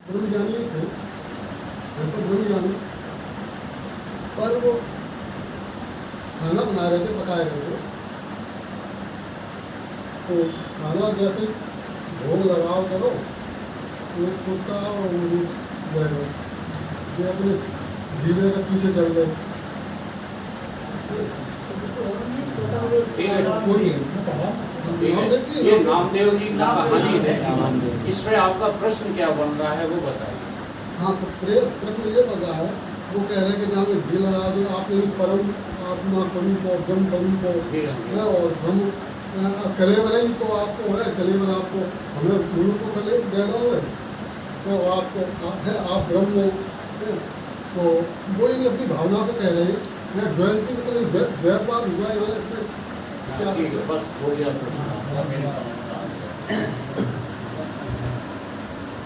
ब्रह्मज्ञानी ही थे, मैं तो ब्रह्मज्ञानी। पर वो खाना बना रहे थे, पकाए रहे थे, तो खाना जैसे भोग लगाओ करो, तो एक कुत्ता और बैठो, ये अपने धीरे के पीछे चल गए। ये नामदेव जी का कहानी है, इसमें आपका प्रश्न क्या बन रहा है वो बताइए। हाँ, तो प्रश्न ये बन रहा है, वो कह रहे हैं कि जहाँ में घी लगा दे आप यही परम आत्मा स्वरूप हो, ब्रह्म स्वरूप हो, और हम कलेवर ही तो आपको है, कलेवर आपको हमें गुरु को कलेवर देना है, तो आपको है, आप ब्रह्म हो। तो वो ही अपनी भावना से कह रहे हैं, मैं ड्वेल्टी मतलब व्यापार हुआ यहाँ इसमें क्या बस हो गया प्रश्न मेरी समझ में।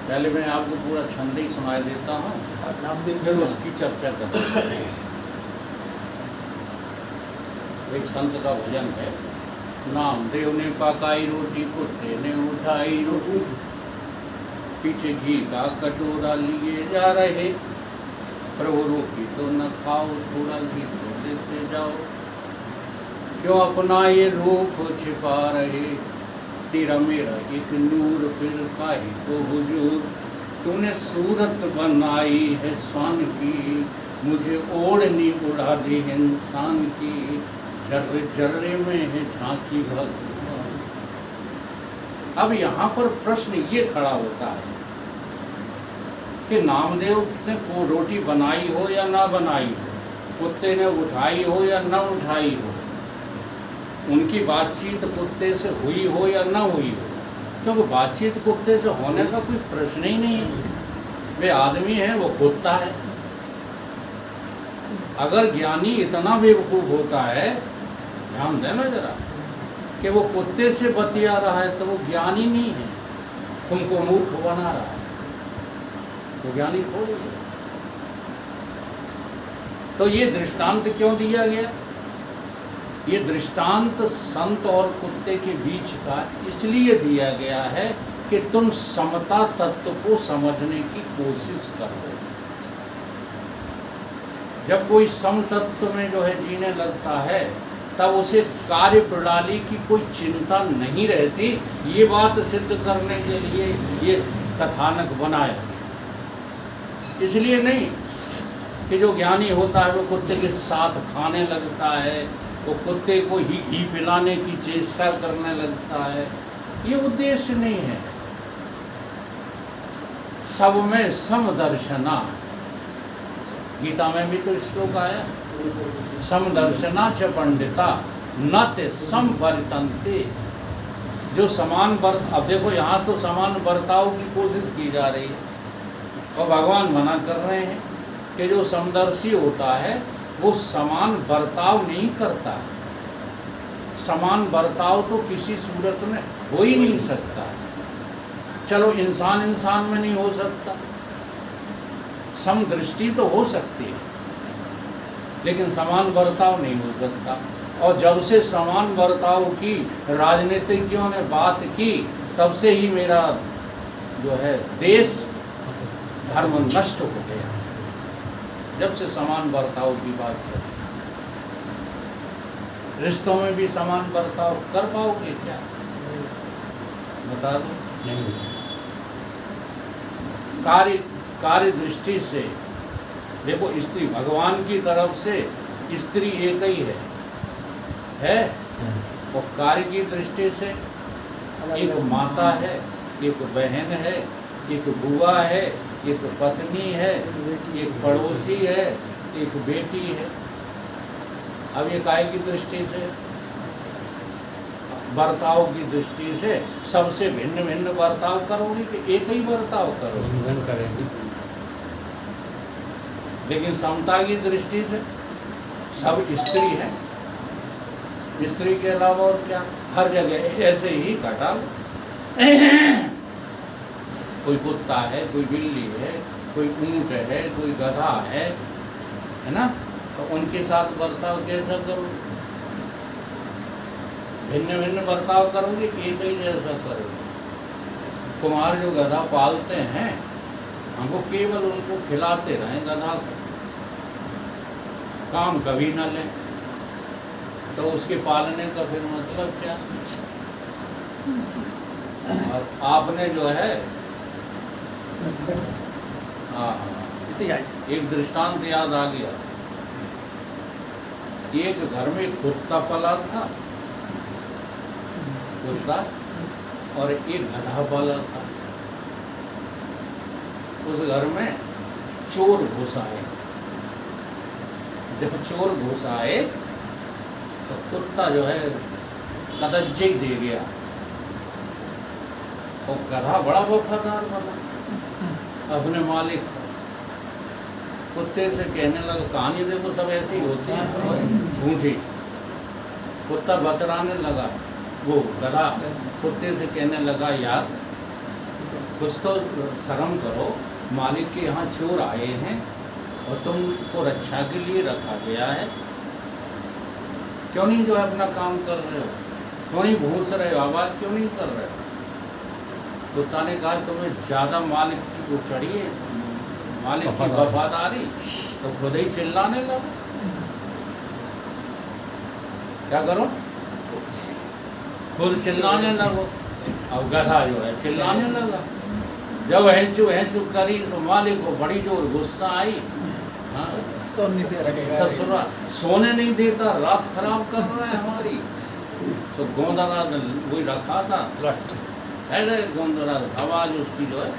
पहले मैं आपको पूरा छंद ही सुनाई देता हूँ, फिर उसकी चर्चा करते हैं। एक संत का भजन है, नामदेव ने पकाई रोटी, कुत्ते ने उठाई रोटी, पीछे घी का कटोरा लिए जा रहे, प्रभु रोटी तो न खाओ, थोड़ा घी तो लेते जाओ, क्यों अपना ये रूप छिपा रहे, तेरा मेरा एक नूर फिर काहे को हुजूर, तूने सूरत बनाई है स्वान की, मुझे ओढ़नी उड़ा दे इंसान की, जर्रे जर्रे में है झांकी भगवान। अब यहाँ पर प्रश्न ये खड़ा होता है कि नामदेव ने को रोटी बनाई हो या ना बनाई हो, कुत्ते ने उठाई हो या ना उठाई हो, उनकी बातचीत कुत्ते से हुई हो या ना हुई हो, क्योंकि बातचीत कुत्ते से होने का कोई प्रश्न ही नहीं है। वे आदमी है, वो कुत्ता है। अगर ज्ञानी इतना बेवकूफ होता है, ध्यान देना जरा, कि वो कुत्ते से बतिया रहा है, तो वो ज्ञानी नहीं है, तुमको मूर्ख बना रहा है, वो ज्ञानी थोड़ी है। तो ये दृष्टांत क्यों दिया गया? ये दृष्टांत संत और कुत्ते के बीच का इसलिए दिया गया है कि तुम समता तत्व को समझने की कोशिश करो। जब कोई सम तत्व में जो है जीने लगता है, तब उसे कार्य प्रणाली की कोई चिंता नहीं रहती। ये बात सिद्ध करने के लिए ये कथानक बनाया, इसलिए नहीं कि जो ज्ञानी होता है वो कुत्ते के साथ खाने लगता है, वो कुत्ते को ही घी पिलाने की चेष्टा करने लगता है, ये उद्देश्य नहीं है। सब में समदर्शना, गीता में भी तो श्लोक आया, समदर्शना च पंडिता न ते समवर्तन्ते, जो समान वर्त, अब देखो यहाँ तो समान बर्ताव की कोशिश की जा रही है, और भगवान मना कर रहे हैं कि जो समदर्शी होता है वो समान बर्ताव नहीं करता। समान बर्ताव तो किसी सूरत में हो ही नहीं सकता। चलो इंसान इंसान में नहीं हो सकता, समदृष्टि तो हो सकती है, लेकिन समान बर्ताव नहीं हो सकता। और जब से समान बर्ताव की राजनीतिज्ञों ने बात की, तब से ही मेरा जो है देश धर्म नष्ट हो गया। जब से समान बर्ताव की बात चली, रिश्तों में भी समान बर्ताव कर पाओगे क्या? बता दो। नहीं। कार्य दृष्टि से देखो, स्त्री भगवान की तरफ से स्त्री एक ही है, और कार्य की दृष्टि से एक माता है, एक बहन है, एक बुआ है, एक पत्नी है, एक पड़ोसी है, एक बेटी है। अब ये काय की दृष्टि से, बर्ताव की दृष्टि से सबसे भिन्न भिन्न बर्ताव करोगे कि एक ही बर्ताव करोगे? करेंगे। लेकिन समता की दृष्टि से सब स्त्री है, स्त्री के अलावा और क्या? हर जगह ऐसे ही घटा लो। कोई कुत्ता है, कोई बिल्ली है, कोई ऊंट है, कोई गधा है ना? तो उनके साथ बर्ताव कैसा करो? भिन्न भिन्न बर्ताव करोगे, एक ही जैसा करोगे? कुमार जो गधा पालते हैं, हमको केवल उनको खिलाते रहें गधा को, काम कभी न लें, तो उसके पालने का फिर मतलब क्या। और आपने जो है एक दृष्टांत याद आ गया। एक घर में कुत्ता पला था, कुत्ता, और एक गधा पाला था। उस घर में चोर घुस आए। जब चोर घुस आए तो कुत्ता जो है कदज्जे दे गया, और गधा बड़ा वफादार बना अपने मालिक को। कुत्ते से कहने लगा, कहानी देखो सब ऐसी होती है झूठी। कुत्ता बतराने लगा, वो गधा कुत्ते से कहने लगा, यार कुछ तो शर्म करो, मालिक के यहाँ चोर आए हैं और तुमको रक्षा के लिए रखा गया है, क्यों नहीं जो है अपना काम कर रहे हो, क्यों नहीं भूस रहे हो, आवाज़ क्यों नहीं कर रहे हो। कुत्ता ने कहा, तुम्हें ज़्यादा मालिक की वो चढ़ी है, मालिक की वफादारी, तो खुद ही चिल्लाने लगो। क्या करो, खुद चिल्लाने लगो। अब गधा जो है चिल्लाने लगा। जब हैंचू करी तो मालिक को बड़ी जोर गुस्सा आई। हाँ, ससुरा सोने नहीं देता, रात खराब कर रहा है हमारी। तो गोंदरा वही रखा था, है गोंदरा, आवाज उसकी जो है।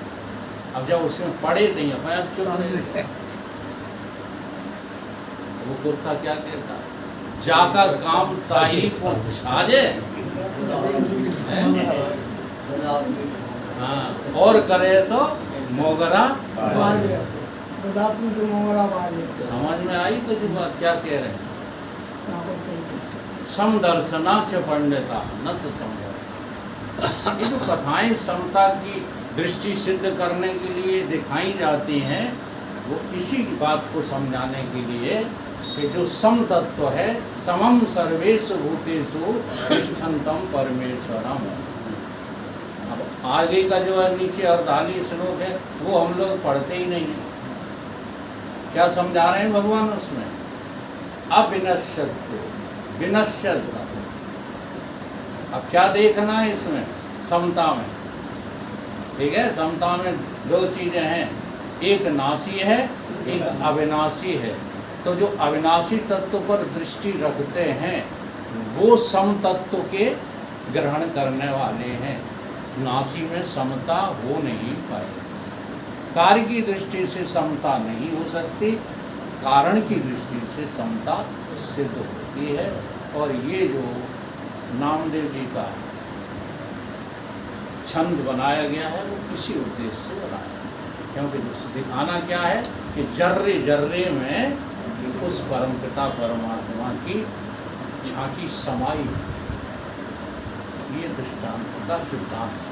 अब जब उसमें पड़े नहीं है, चुप रहे। वो कुत्ता क्या कहता, जाकर काम ताई को छाजे, हाँ, और करे तो मोगरा। समझ में आई तो जो बात क्या कह रहे हैं। समदर्शना च पंडिता न तो समझ। ये जो कथाएं समता की दृष्टि सिद्ध करने के लिए दिखाई जाती हैं, वो इसी बात को समझाने के लिए कि जो सम तत्व है, समम सर्वेषु भूतेषु तिष्ठन्तम परमेश्वरम। अब आगे का जो है नीचे अर्धाली श्लोक है, वो हम लोग पढ़ते ही नहीं हैं। क्या समझा रहे हैं भगवान उसमें, अविनश्यत्व, विनश्यत्व। अब क्या देखना है इसमें, समता में, ठीक है। समता में दो चीजें हैं, एक नाशी है, एक अविनाशी है। तो जो अविनाशी तत्व पर दृष्टि रखते हैं, वो सम तत्व के ग्रहण करने वाले हैं। नाशी में समता हो नहीं पाए। कार्य की दृष्टि से समता नहीं हो सकती, कारण की दृष्टि से समता सिद्ध होती है। और ये जो नामदेव जी का छंद बनाया गया है, वो किसी उद्देश्य से बनाया है, क्योंकि दिखाना क्या है कि जर्रे जर्रे में उस परमपिता परमात्मा की झांकी समाई। ये दृष्टांत का सिद्धांत है।